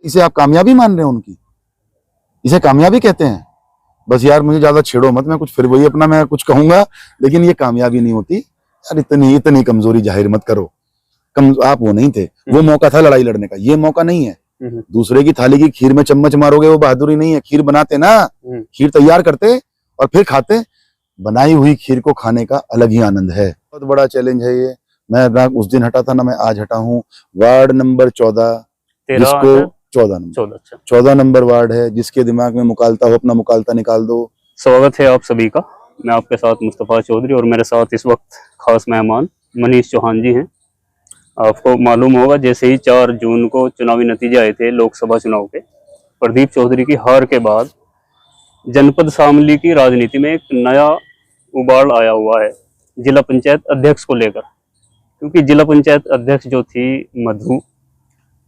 इसे आप कामयाबी मान रहे हो उनकी? इसे कामयाबी कहते हैं? बस यार मुझे ज्यादा छेड़ो मत, मैं कुछ फिर वही अपना मैं कुछ कहूंगा, लेकिन ये कामयाबी नहीं होती यार। इतनी इतनी कमजोरी जाहिर मत करो। आप वो नहीं थे, वो मौका था लड़ाई लड़ने का, ये मौका नहीं है। दूसरे की थाली की खीर में चम्मच मारोगे वो बहादुरी नहीं है। खीर बनाते ना, खीर तैयार करते और फिर खाते। बनाई हुई खीर को खाने का अलग ही आनंद है। बहुत बड़ा चैलेंज है ये। मैं ना उस दिन हटा था ना मैं आज हटा हूँ। वार्ड नंबर 14, जिसको 14 नंबर वार्ड है, जिसके दिमाग में मुकालता हो अपना मुकालता निकाल दो। स्वागत है आप सभी का। मैं आपके साथ मुस्तफा चौधरी और मेरे साथ इस वक्त खास मेहमान मनीष चौहान जी हैं। आपको मालूम होगा जैसे ही 4 जून को चुनावी नतीजे आए थे लोकसभा चुनाव के, प्रदीप चौधरी की हार के बाद जनपद शामली की राजनीति में एक नया उबाल आया हुआ है जिला पंचायत अध्यक्ष को लेकर। क्योंकि जिला पंचायत अध्यक्ष जो थी मधु,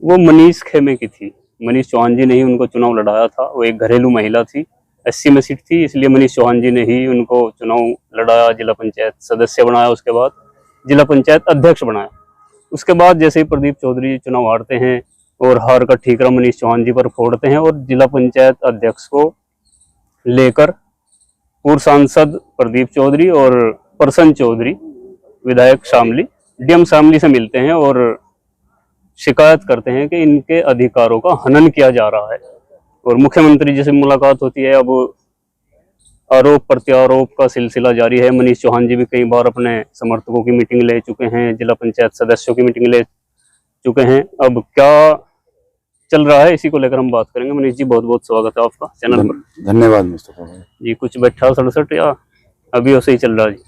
वो मनीष खेमे की थी। मनीष चौहान जी ने ही उनको चुनाव लड़ाया था। वो एक घरेलू महिला थी, 80 में सीट थी, इसलिए मनीष चौहान जी ने ही उनको चुनाव लड़ाया, जिला पंचायत सदस्य बनाया, उसके बाद जिला पंचायत अध्यक्ष बनाया। उसके बाद जैसे ही प्रदीप चौधरी चुनाव हारते हैं और हार का ठीकरा मनीष चौहान जी पर फोड़ते हैं और जिला पंचायत अध्यक्ष को लेकर पूर्व सांसद प्रदीप चौधरी और प्रसन्न चौधरी विधायक शामली डीएम शामली से मिलते हैं और शिकायत करते हैं कि इनके अधिकारों का हनन किया जा रहा है। और मुख्यमंत्री जी से मुलाकात होती है। अब आरोप प्रत्यारोप का सिलसिला जारी है। मनीष चौहान जी भी कई बार अपने समर्थकों की मीटिंग ले चुके हैं, जिला पंचायत सदस्यों की मीटिंग ले चुके हैं। अब क्या चल रहा है इसी को लेकर हम बात करेंगे। मनीष जी बहुत बहुत स्वागत है आपका चैनल पर। धन्यवाद मुस्तफा भाई जी। कुछ बैठा 67 या अभी वैसे ही चल रहा है? जी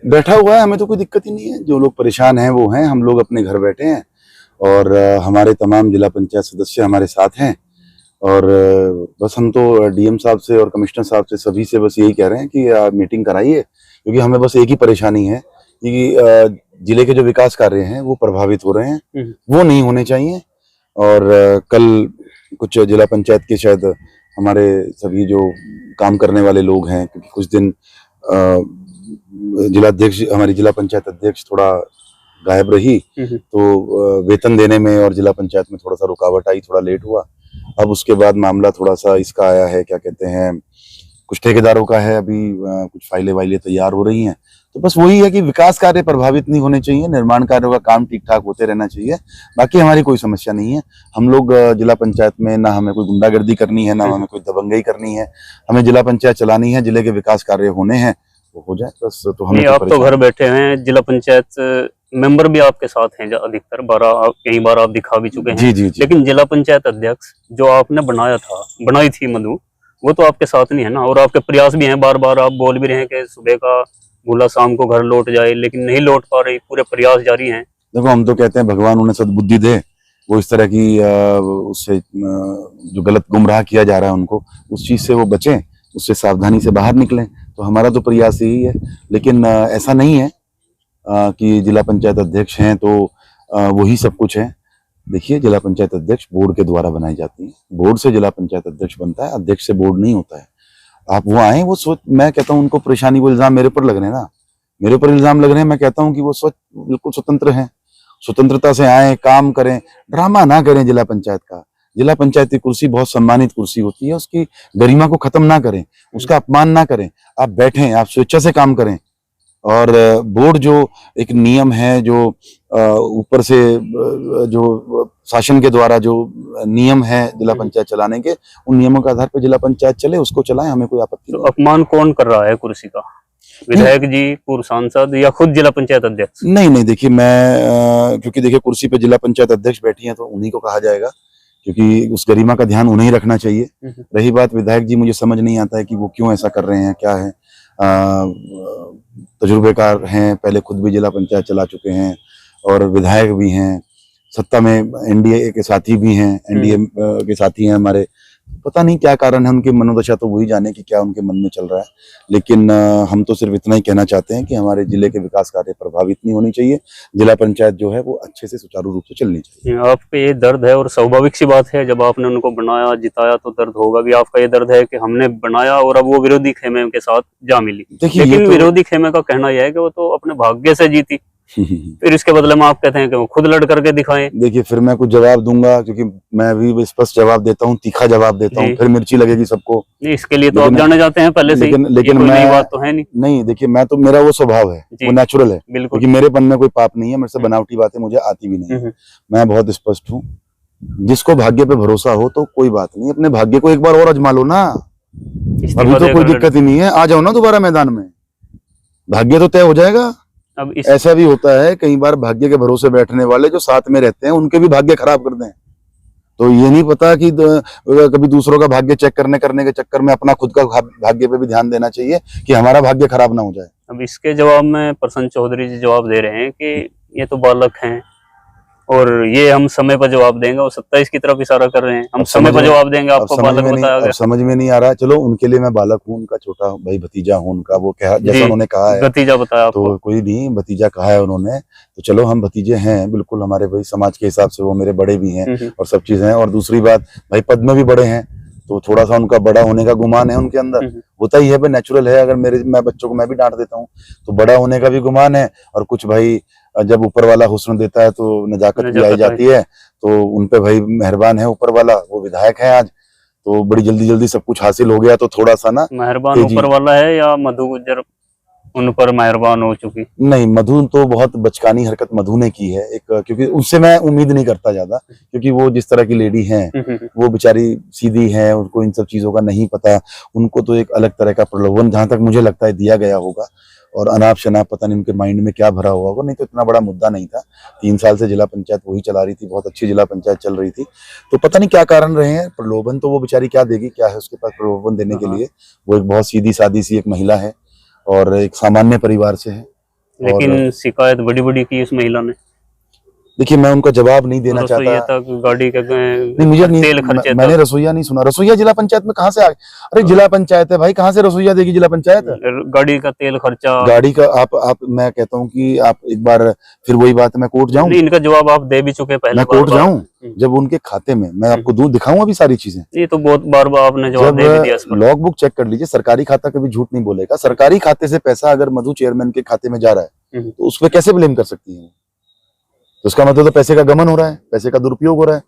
बैठा हुआ है, हमें तो कोई दिक्कत ही नहीं है। जो लोग परेशान हैं वो हैं, हम लोग अपने घर बैठे हैं और हमारे तमाम जिला पंचायत सदस्य हमारे साथ हैं। और बस हम तो डीएम साहब से और कमिश्नर साहब से सभी से बस यही कह रहे हैं कि मीटिंग कराइए, क्योंकि हमें बस एक ही परेशानी है कि जिले के जो विकास कार्य हैं वो प्रभावित हो रहे हैं, वो नहीं होने चाहिए। और कल कुछ जिला पंचायत के शायद हमारे सभी जो काम करने वाले लोग हैं, क्योंकि कुछ दिन जिला अध्यक्ष हमारी जिला पंचायत अध्यक्ष थोड़ा गायब रही, तो वेतन देने में और जिला पंचायत में थोड़ा सा रुकावट आई, थोड़ा लेट हुआ। अब उसके बाद मामला थोड़ा सा इसका आया है, क्या कहते हैं, कुछ ठेकेदारों का है। अभी कुछ फाइलें वाइलें तैयार हो रही हैं। तो बस वही है कि विकास कार्य प्रभावित नहीं होने चाहिए, निर्माण कार्यों का काम ठीक ठाक होते रहना चाहिए। बाकी हमारी कोई समस्या नहीं है। हम लोग जिला पंचायत में ना हमें कोई गुंडागर्दी करनी है, ना हमें कोई दबंगई करनी है। हमें जिला पंचायत चलानी है, जिले के विकास कार्य होने हैं, वो हो जाए बस। तो हमें आप तो घर बैठे हैं, जिला पंचायत मेंबर भी आपके साथ हैं अधिकतर, कई बार आप दिखा भी चुके हैं। जी। लेकिन जिला पंचायत अध्यक्ष जो आपने बनाई थी मधु, वो तो आपके साथ नहीं है ना। और आपके प्रयास भी हैं, बार बार आप बोल भी रहे हैं कि सुबह का भूला शाम को घर लौट जाए, लेकिन नहीं लौट पा रही, पूरे प्रयास जारी हैं। देखो हम तो कहते हैं भगवान उन्हें सद्बुद्धि दे, वो इस तरह की उससे जो गलत गुमराह किया जा रहा है उनको, उस चीज से वो बचें, उससे सावधानी से बाहर निकलें। तो हमारा तो प्रयास यही है। लेकिन ऐसा नहीं है कि जिला पंचायत अध्यक्ष हैं तो वही सब कुछ है। देखिए, जिला पंचायत अध्यक्ष बोर्ड के द्वारा बनाई जाती है। बोर्ड से जिला पंचायत अध्यक्ष बनता है, अध्यक्ष से बोर्ड नहीं होता है। आप वो आए, वो मैं कहता हूँ उनको परेशानी, वो इल्जाम मेरे पर लग रहे हैं ना, मेरे ऊपर इल्जाम लग रहे हैं। मैं कहता हूँ कि वो बिल्कुल स्वतंत्र हैं, स्वतंत्रता से आए, काम करें, ड्रामा ना करें जिला पंचायत का। जिला पंचायत की कुर्सी बहुत सम्मानित कुर्सी होती है, उसकी गरिमा को खत्म ना करें, उसका अपमान ना करें। आप बैठें, आप स्वेच्छा से काम करें। और बोर्ड जो एक नियम है, जो ऊपर से जो शासन के द्वारा जो नियम है जिला पंचायत चलाने के, उन नियमों के आधार पर जिला पंचायत चले, उसको चलाएं, हमें कोई आपत्ति नहीं। अपमान कौन कर रहा है कुर्सी का? विधायक जी, पूर्व सांसद, या खुद जिला पंचायत अध्यक्ष? नहीं, देखिए मैं क्योंकि देखिए कुर्सी पे जिला पंचायत अध्यक्ष बैठी हैं तो उन्हीं को कहा जाएगा, क्योंकि उस गरिमा का ध्यान उन्हें ही रखना चाहिए। रही बात विधायक जी, मुझे समझ नहीं आता है कि वो क्यों ऐसा कर रहे हैं, क्या है। तजुर्बेकार हैं, पहले खुद भी जिला पंचायत चला चुके हैं और विधायक भी हैं, सत्ता में एनडीए के साथी भी हैं, एनडीए के साथी हैं हमारे। पता नहीं क्या कारण है उनकी मनोदशा, तो वही जाने कि क्या उनके मन में चल रहा है। लेकिन हम तो सिर्फ इतना ही कहना चाहते हैं कि हमारे जिले के विकास कार्य प्रभावित नहीं होनी चाहिए। जिला पंचायत जो है वो अच्छे से सुचारू रूप से चलनी चाहिए। आपके ये दर्द है और स्वाभाविक सी बात है, जब आपने उनको बनाया, जिताया, तो दर्द होगा भी। आपका ये दर्द है कि हमने बनाया और अब वो विरोधी खेमे के साथ जा मिली। लेकिन विरोधी खेमे का कहना यह है कि वो तो अपने भाग्य से जीती, फिर इसके बदले में आप कहते हैं कि वो खुद लड़ करके दिखाएं। देखिए फिर मैं कुछ जवाब दूंगा, क्योंकि मैं भी स्पष्ट जवाब देता हूँ, तीखा जवाब देता हूँ, जी। फिर मिर्ची लगेगी सबको। नहीं, इसके लिए तो आप लेकिन जाने जाते हैं पहले से ही, लेकिन ये कोई नई मैं बात तो है नहीं। नहीं, देखिए मैं तो, मेरा वो स्वभाव है, जी। वो नेचुरल है, बिल्कुल। क्योंकि मेरेपन में कोई पाप नहीं है, मेरे से बनावटी बातें मुझे आती भी नहीं है। मैं बहुत स्पष्ट हूँ। जिसको भाग्य पे भरोसा हो तो कोई बात नहीं, अपने भाग्य को एक बार और आजमा लो ना, इस्तीफा अभी तो कोई देकर दिक्कत ही नहीं है, आ जाओ ना दोबारा मैदान में, भाग्य तो तय हो जाएगा। अब इस ऐसा भी होता है कई बार, भाग्य के भरोसे बैठने वाले जो साथ में रहते हैं उनके भी भाग्य खराब कर दें। तो ये नहीं पता कि कभी दूसरों का भाग्य चेक करने के चक्कर में अपना खुद का भाग्य पे भी ध्यान देना चाहिए कि हमारा भाग्य खराब ना हो जाए। अब इसके जवाब में प्रसन्न चौधरी जी जवाब दे रहे हैं कि ये तो बालक हैं और ये हम समय पर जवाब देंगे, और 27 की तरफ इशारा कर रहे हैं, हम समय पर जवाब देंगे, आपको बालक बताया गया। अब समझ में नहीं आ रहा, चलो उनके लिए मैं बालक हूँ, उनका छोटा भाई भतीजा हूँ उनका, वो कहा जैसा उन्होंने कहा है, भतीजा बताया आपको। तो कोई नहीं, भतीजा कहा है उन्होंने, तो चलो हम भतीजे हैं बिल्कुल, हमारे भाई समाज के हिसाब से वो मेरे बड़े भी हैं और सब चीजें हैं। और दूसरी बात, भाई पद में भी बड़े हैं, तो थोड़ा सा उनका बड़ा होने का गुमान है उनके अंदर, होता ही है भाई, नेचुरल है। अगर मैं बच्चों को मैं भी डांट देता हूँ तो बड़ा होने का भी गुमान है, और कुछ भाई जब ऊपर वाला हुस्न देता है तो नजाकत भी आई जाती है, तो उनपे भाई मेहरबान है ऊपर वाला, वो विधायक है आज, तो बड़ी जल्दी जल्दी सब कुछ हासिल हो गया, तो थोड़ा सा ना मेहरबान ऊपर वाला है या मधु गुज्जर उन पर मेहरबान हो चुकी? नहीं, मधु तो बहुत बचकानी हरकत मधु ने की है एक, क्योंकि उससे मैं उम्मीद नहीं करता ज्यादा, क्योंकि वो जिस तरह की लेडी हैं वो बेचारी सीधी हैं, उनको इन सब चीजों का नहीं पता, उनको तो एक अलग तरह का प्रलोभन जहां तक मुझे लगता है दिया गया होगा, और अनाप शनाप पता नहीं उनके माइंड में क्या भरा हुआ होगा, नहीं तो इतना बड़ा मुद्दा नहीं था। 3 साल से जिला पंचायत वही चला रही थी, बहुत अच्छी जिला पंचायत चल रही थी, तो पता नहीं क्या कारण रहे हैं। प्रलोभन तो वो बेचारी क्या देगी, क्या है उसके पास प्रलोभन देने के लिए, वो एक बहुत सीधी सादी सी एक महिला है और एक सामान्य परिवार से है। लेकिन शिकायत बड़ी बड़ी की उस महिला ने। देखिए मैं उनका जवाब नहीं देना चाहता, तक गाड़ी के नहीं मुझे तेल खर्चे मैंने रसोईया नहीं सुना, रसोईया जिला पंचायत में कहाँ से आ गए? अरे जिला पंचायत है भाई, कहाँ से रसोईया देगी जिला पंचायत? गाड़ी का तेल खर्चा, गाड़ी का आप मैं कहता हूँ कि आप एक बार फिर वही बात, मैं कोर्ट जाऊं? इनका जवाब आप दे भी चुके पहले, मैं कोर्ट जाऊं जब उनके खाते में, मैं आपको दूं दिखाऊं अभी सारी चीजें, ये तो बहुत बार आपने जवाब दे भी दिया इस पर। लॉग बुक चेक कर लीजिए, सरकारी खाता कभी झूठ नहीं बोलेगा, सरकारी खाते से पैसा अगर मधु चेयरमैन के खाते में जा रहा है तो उस पर कैसे ब्लेम कर सकती है? तो उसका मतलब तो पैसे का गमन हो रहा है, पैसे का दुरुपयोग हो रहा है।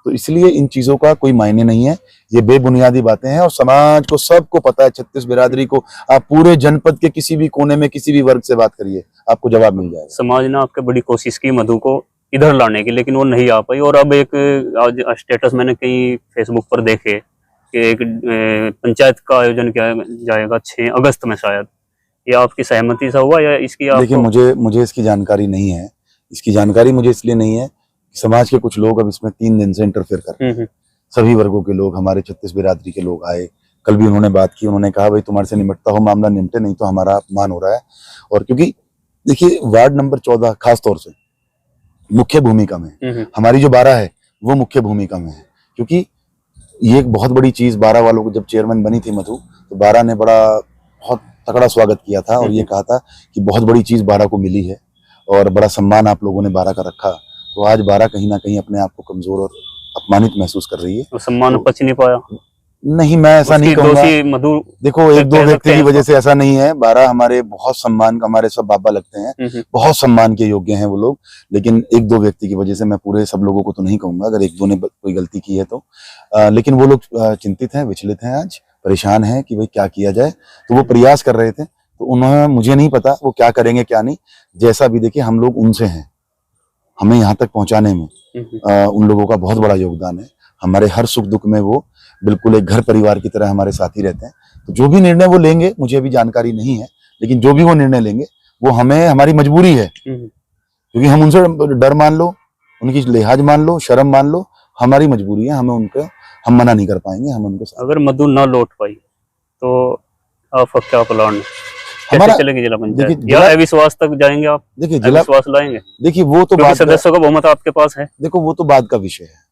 तो इसलिए इन चीजों का कोई मायने नहीं है, ये बेबुनियादी बातें हैं, और समाज को सबको पता है, 36 बिरादरी को, आप पूरे जनपद के किसी भी कोने में किसी भी वर्ग से बात करिए, आपको जवाब मिल जाएगा। समाज ने आपके बड़ी कोशिश की मधु को इधर लाने की, लेकिन वो नहीं आ पाई। और अब एक आज स्टेटस मैंने कहीं फेसबुक पर देखे कि एक पंचायत का आयोजन किया जाएगा 6 अगस्त में शायद, ये आपकी सहमति से हुआ या इसकी? देखिए मुझे इसकी जानकारी नहीं है, इसकी जानकारी मुझे इसलिए नहीं है, समाज के कुछ लोग अब इसमें 3 दिन से इंटरफेयर कर रहे हैं, सभी वर्गों के लोग, हमारे 36 बिरादरी के लोग आए, कल भी उन्होंने बात की, उन्होंने कहा भाई तुम्हारे से निपटता हो मामला निपटे, नहीं तो हमारा अपमान हो रहा है। और क्योंकि देखिए वार्ड नंबर 14 खास तौर से मुख्य भूमिका में, हमारी जो 12 है वो मुख्य भूमिका में है, क्योंकि ये एक बहुत बड़ी चीज 12 वालों को, जब चेयरमैन बनी थी मधु तो 12 ने बहुत तगड़ा स्वागत किया था और ये कहा था कि बहुत बड़ी चीज 12 को मिली है और बड़ा सम्मान आप लोगों ने 12 का रखा। तो आज 12 कहीं ना कहीं अपने आप को कमजोर और अपमानित महसूस कर रही है। तो सम्मान पच नहीं पाया? नहीं, मैं ऐसा नहीं कहूंगा। मधु देखो 1-2 व्यक्ति की वजह से ऐसा नहीं है, 12 हमारे बहुत सम्मान, हमारे सब बाबा लगते हैं, बहुत सम्मान के योग्य हैं वो लोग, लेकिन 1-2 व्यक्ति की वजह से, मैं पूरे सब लोगों को तो नहीं कहूंगा, अगर 1-2 ने कोई गलती की है तो लेकिन वो लोग चिंतित हैं, विचलित हैं, आज परेशान हैं कि भाई क्या किया जाए। तो वो प्रयास कर रहे थे, तो उन्होंने, मुझे नहीं पता वो क्या करेंगे क्या नहीं, जैसा भी देखिए हम लोग उनसे हैं, हमें यहाँ तक पहुंचाने में उन लोगों का बहुत बड़ा योगदान है। हमारे हर सुख दुख में वो बिल्कुल एक घर परिवार की तरह हमारे साथी रहते हैं। तो जो भी निर्णय वो लेंगे, मुझे अभी जानकारी नहीं है, लेकिन जो भी वो निर्णय लेंगे वो हमें, हमारी मजबूरी है, क्योंकि हम उनसे डर मान लो, उनकी लिहाज मान लो, शर्म मान लो, हमारी मजबूरी है, हमें उनको हम मना नहीं कर पाएंगे, हम उनको। अगर मधु न लौट पाई तो आपका क्या प्लान है? कैसे चलेगी जिला पंचायत, या अविश्वास तक जाएंगे आप? देखिए जिला विश्वास लाएंगे, देखिए वो तो बात, सदस्यों का बहुमत आपके पास है, देखो वो तो बाद का विषय है,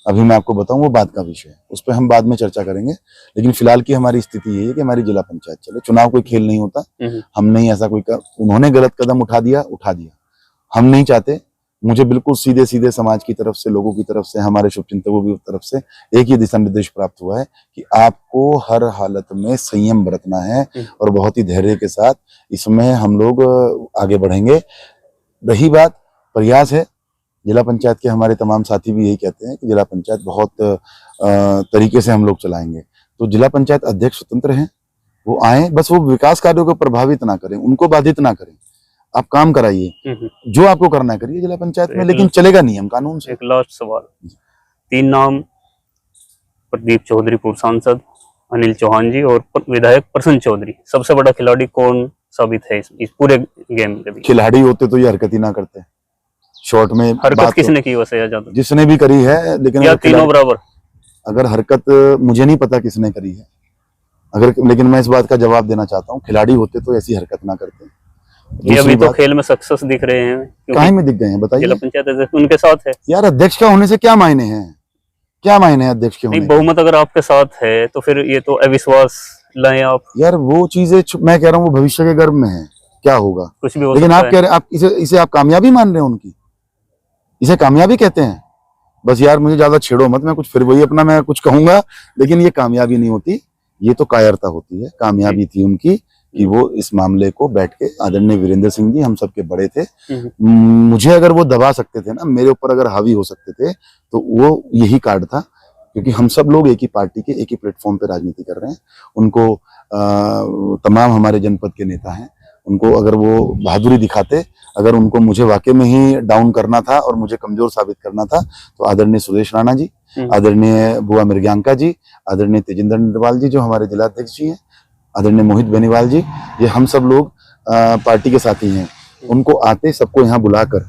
अभी मैं आपको बताऊं वो बात का विषय है, उस पर हम बाद में चर्चा करेंगे। लेकिन फिलहाल की हमारी स्थिति यही है कि हमारी जिला पंचायत चले। चुनाव कोई खेल नहीं होता, हम नहीं ऐसा कोई उन्होंने गलत कदम उठा दिया, हम नहीं चाहते। मुझे बिल्कुल सीधे सीधे समाज की तरफ से, लोगों की तरफ से, हमारे शुभचिंतकों की तरफ से एक ही दिशा निर्देश प्राप्त हुआ है कि आपको हर हालत में संयम बरतना है और बहुत ही धैर्य के साथ इसमें हम लोग आगे बढ़ेंगे। रही बात प्रयास है, जिला पंचायत के हमारे तमाम साथी भी यही कहते हैं कि जिला पंचायत बहुत तरीके से हम लोग चलाएंगे। तो जिला पंचायत अध्यक्ष स्वतंत्र हैं, वो आए, बस वो विकास कार्यों को प्रभावित ना करें, उनको बाधित ना करें। आप काम कराइए, जो आपको करना है करिए जिला पंचायत में, लेकिन चलेगा नियम कानून से। एक लास्ट सवाल, 3 नाम, प्रदीप चौधरी पूर्व सांसद, अनिल चौहान जी और विधायक प्रसन्न चौधरी, सबसे बड़ा खिलाड़ी कौन साबित है इस पूरे गेम के बीच? खिलाड़ी होते तो ये हरकत ही ना करते। शॉर्ट में हरकत किसने की वैसे ज्यादा? जिसने भी करी है, लेकिन या तीनों बराबर? अगर हरकत मुझे नहीं पता किसने करी है, अगर, लेकिन मैं इस बात का जवाब देना चाहता हूँ, खिलाड़ी होते तो ऐसी हरकत ना करते। ये अभी तो खेल में सक्सेस दिख रहे हैं, काहे में दिख गए हैं बताइए? जिला पंचायत अध्यक्ष उनके साथ है यार। अध्यक्ष का होने से क्या मायने हैं, क्या मायने हैं अध्यक्ष के होने? बहुमत अगर आपके साथ है तो फिर ये तो अविश्वास लाए आप। यार वो चीजें मैं कह रहा हूँ वो भविष्य के गर्भ में है, क्या होगा कुछ भी हो लेकिन सकता आप कह रहे हैं, आप इसे आप कामयाबी मान रहे हैं उनकी, इसे कामयाबी कहते हैं। बस यार मुझे ज्यादा छेड़ो मत, मैं कुछ फिर वही अपना मैं कुछ कहूंगा, लेकिन ये कामयाबी नहीं होती, ये तो कायरता होती है। कामयाबी थी उनकी कि वो इस मामले को बैठ के, आदरणीय वीरेंद्र सिंह जी हम सबके बड़े थे, मुझे अगर वो दबा सकते थे ना, मेरे ऊपर अगर हावी हो सकते थे, तो वो यही कार्ड था, क्योंकि हम सब लोग एक ही पार्टी के, एक ही प्लेटफॉर्म पे राजनीति कर रहे हैं। उनको तमाम हमारे जनपद के नेता हैं, उनको अगर वो बहादुरी दिखाते, अगर उनको मुझे वाकई में ही डाउन करना था और मुझे कमजोर साबित करना था, तो आदरणीय सुदेश राणा जी, आदरणीय बुआ मृग्यांका जी, आदरणीय तेजिंदर नटवाल जी जो हमारे जिला अध्यक्ष जी हैं, आदरणीय मोहित बेनीवाल जी, ये हम सब लोग पार्टी के साथी हैं। उनको आते, सबको यहाँ बुलाकर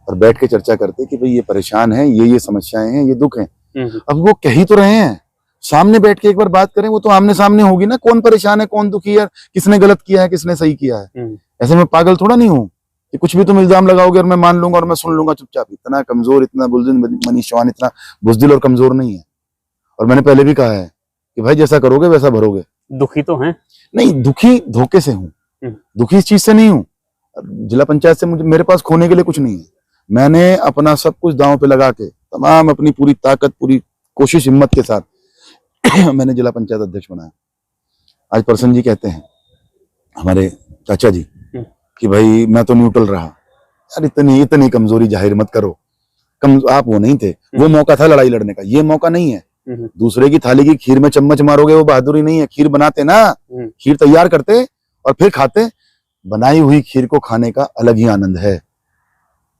और बैठ के चर्चा करते कि भाई ये परेशान है, ये समस्याएं हैं, ये दुख हैं। अब वो कह ही तो रहे हैं, सामने बैठ के एक बार बात करें, वो तो आमने सामने होगी ना, कौन परेशान है, कौन दुखी है, किसने गलत किया है, किसने सही किया है। ऐसे में पागल थोड़ा नहीं हूं कि कुछ भी तुम इल्जाम लगाओगे और मैं मान लूंगा और मैं सुन लूंगा चुपचाप। इतना कमजोर, इतना बुलंद मनीष चौहान इतना बुजदिल और कमजोर नहीं है। और मैंने पहले भी कहा है कि भाई जैसा करोगे वैसा भरोगे। दुखी तो हैं? नहीं, दुखी धोखे से हूं, दुखी इस चीज से नहीं हूं। जिला पंचायत से मुझे, मेरे पास खोने के लिए कुछ नहीं है। मैंने अपना सब कुछ दांव पे लगा के, तमाम अपनी पूरी ताकत, पूरी कोशिश, हिम्मत के साथ मैंने जिला पंचायत अध्यक्ष बनाया। आज प्रसन्न जी कहते हैं, हमारे चाचा जी, कि भाई मैं तो न्यूट्रल रहा। यार इतनी कमजोरी जाहिर मत करो। आप वो नहीं थे, वो मौका था लड़ाई लड़ने का, ये मौका नहीं है। दूसरे की थाली की खीर में चम्मच मारोगे, वो बहादुरी नहीं है। खीर बनाते ना, खीर तैयार करते और फिर खाते। बनाई हुई खीर को खाने का अलग ही आनंद है।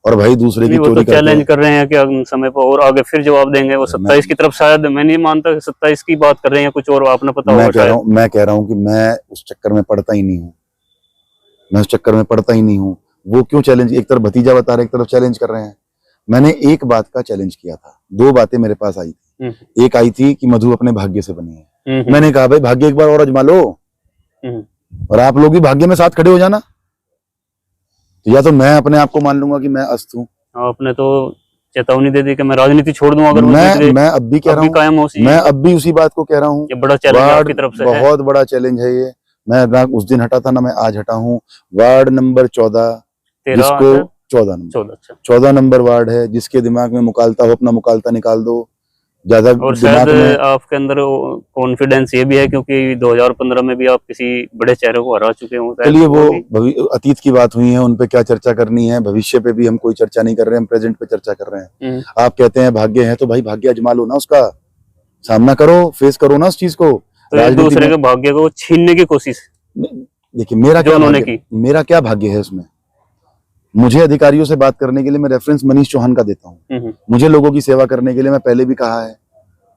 और भाई दूसरे की चोरी चैलेंज कर रहे हैं कि अगले समय पर और आगे फिर जवाब देंगे वो 27 की तरफ। शायद मैं नहीं मानता कि 27 की बात कर रहे हैं, कुछ और आपने पता होगा। मैं कह रहा हूँ कि मैं उस चक्कर में पड़ता ही नहीं हूँ, मैं उस चक्कर में पड़ता ही नहीं हूँ। वो क्यों चैलेंज, एक तरफ भतीजा बता रहे, एक तरफ चैलेंज कर रहे हैं। मैंने एक बात का चैलेंज किया था, 2 बातें मेरे पास आई थी। एक आई थी कि मधु अपने भाग्य से बनी है। मैंने कहा भाई भाग्य एक बार और आजमा लो, और आप लोग भी भाग्य में साथ खड़े हो जाना। या तो मैं अपने आप को मान लूंगा कि मैं अस्त हूँ। आपने तो चेतावनी दे दी कि मैं राजनीति छोड़ दूंगा अगर मैं अब भी कह रहा हूँ, मैं अब भी उसी बात को कह रहा हूँ। ये बड़ा चैलेंज आपकी तरफ से है। बहुत बड़ा चैलेंज है ये। मैं ना उस दिन हटा था ना मैं आज हटा हूँ। वार्ड नंबर 14, जिसको 14 नंबर वार्ड है, जिसके दिमाग में मुकालता हो, अपना मुकालता निकाल दो। ज्यादा और शायद आपके अंदर कॉन्फिडेंस ये भी है क्योंकि 2015 में भी आप किसी बड़े चेहरे को हरा चुके हो। चलिए वो अतीत की बात हुई है, उन पे क्या चर्चा करनी है। भविष्य पे भी हम कोई चर्चा नहीं कर रहे हैं, हम प्रेजेंट पे चर्चा कर रहे हैं। आप कहते हैं भाग्य है, तो भाई भाग्य अजमा लो ना, उसका सामना करो, फेस करो ना उस चीज को। तो दूसरे के भाग्य को छीनने की कोशिश, देखिए मेरा क्या भाग्य है उसमें। मुझे अधिकारियों से बात करने के लिए मैं रेफरेंस मनीष चौहान का देता हूँ। मुझे लोगों की सेवा करने के लिए, मैं पहले भी कहा है,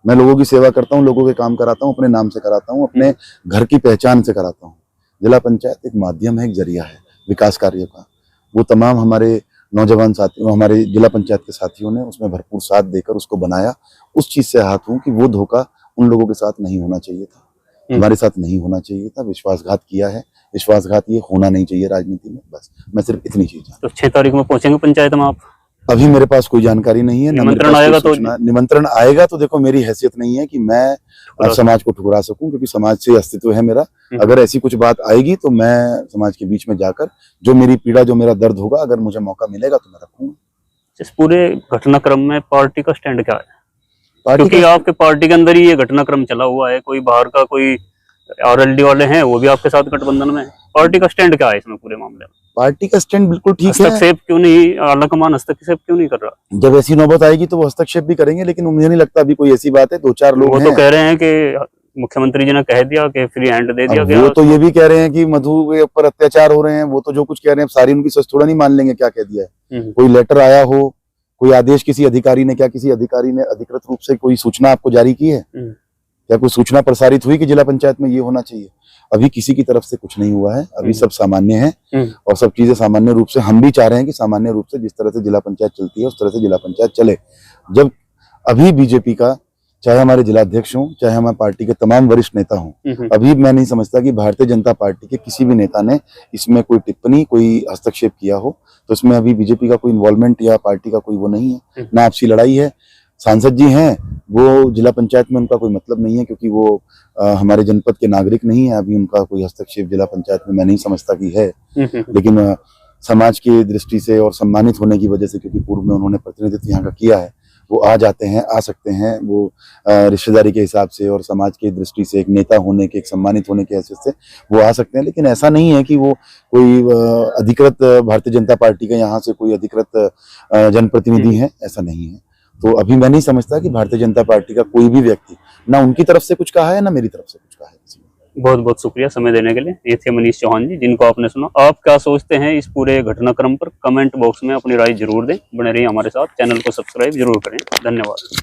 मैं लोगों की सेवा करता हूँ, लोगों के काम कराता हूँ, अपने नाम से कराता हूँ, अपने घर की पहचान से कराता हूँ। जिला पंचायत एक माध्यम है, एक जरिया है विकास कार्यों का। वो तमाम हमारे नौजवान साथियों, हमारे जिला पंचायत के साथियों ने उसमें भरपूर साथ देकर उसको बनाया। उस चीज से आहत हूँ कि वो धोखा उन लोगों के साथ नहीं होना चाहिए था, हमारे साथ नहीं होना चाहिए था। विश्वासघात किया है, विश्वासघात ये होना नहीं चाहिए राजनीति में। बस मैं सिर्फ इतनी चीज। तो 6 तारीख में पहुंचेंगे पंचायत में आप? अभी मेरे पास कोई जानकारी नहीं है। निमंत्रण आएगा तो निमंत्रण आएगा तो देखो, मेरी हैसियत नहीं है कि मैं समाज को ठुकरा सकूं, क्योंकि समाज से अस्तित्व है मेरा। अगर ऐसी कुछ बात आएगी तो मैं समाज के बीच में जाकर जो मेरी पीड़ा, जो मेरा दर्द होगा, अगर मुझे मौका मिलेगा तो मैं रखूंगा। इस पूरे घटनाक्रम में पार्टी का स्टैंड क्या है? क्योंकि आपके पार्टी के अंदर ही ये घटनाक्रम चला हुआ है, कोई बाहर का कोई आरएलडी वाले हैं वो भी आपके साथ गठबंधन में है। पार्टी का स्टैंड क्या है इसमें पूरे मामले में? पार्टी का स्टैंड बिल्कुल ठीक है। हस्तक्षेप क्यों नहीं, आलाकमान हस्तक्षेप क्यों नहीं कर रहा? जब ऐसी नौबत आएगी तो वो हस्तक्षेप भी करेंगे, लेकिन मुझे नहीं लगता अभी कोई ऐसी बात है। 2-4 लोग वो हैं। तो कह रहे हैं कि मुख्यमंत्री जी ने कह दिया कि फ्री हैंड दे दिया अब गया। वो तो ये भी कह रहे हैं कि मधु के ऊपर अत्याचार हो रहे हैं। वो तो जो कुछ कह रहे हैं सारी उनकी सच थोड़ा नहीं मान लेंगे। क्या कह दिया है? कोई लेटर आया हो, कोई आदेश किसी अधिकारी ने, क्या किसी अधिकारी ने अधिकृत रूप से कोई सूचना आपको जारी की है? क्या कोई सूचना प्रसारित हुई कि जिला पंचायत में ये होना चाहिए? अभी किसी की तरफ से कुछ नहीं हुआ है। अभी सब सामान्य है और सब चीजें सामान्य रूप से, हम भी चाह रहे हैं कि सामान्य रूप से जिस तरह से जिला पंचायत चलती है उस तरह से जिला पंचायत चले। जब अभी बीजेपी का, चाहे हमारे जिलाध्यक्ष हों, चाहे हमारे पार्टी के तमाम वरिष्ठ नेता हों, अभी मैं नहीं समझता कि भारतीय जनता पार्टी के किसी भी नेता ने इसमें कोई टिप्पणी, कोई हस्तक्षेप किया हो। तो इसमें अभी बीजेपी का कोई इन्वॉल्वमेंट या पार्टी का कोई वो नहीं है, ना आपसी लड़ाई है। सांसद जी हैं, वो जिला पंचायत में उनका कोई मतलब नहीं है, क्योंकि वो हमारे जनपद के नागरिक नहीं है। अभी उनका कोई हस्तक्षेप जिला पंचायत में मैं नहीं समझता कि है। लेकिन समाज की दृष्टि से और सम्मानित होने की वजह से, क्योंकि पूर्व में उन्होंने प्रतिनिधित्व यहाँ का किया है, वो आ जाते हैं, आ सकते हैं। वो रिश्तेदारी के हिसाब से और समाज की दृष्टि से एक नेता होने के, एक सम्मानित होने के हैसियत से वो आ सकते हैं। लेकिन ऐसा नहीं है कि वो कोई अधिकृत भारतीय जनता पार्टी का यहाँ से कोई अधिकृत जनप्रतिनिधि है, ऐसा नहीं है। तो अभी मैं नहीं समझता कि भारतीय जनता पार्टी का कोई भी व्यक्ति ना उनकी तरफ से कुछ कहा है, ना मेरी तरफ से कुछ कहा है। बहुत बहुत शुक्रिया समय देने के लिए। ये थे मनीष चौहान जी, जिनको आपने सुना। आप क्या सोचते हैं इस पूरे घटनाक्रम पर? कमेंट बॉक्स में अपनी राय जरूर दें। बने रहिए हमारे साथ, चैनल को सब्सक्राइब जरूर करें। धन्यवाद।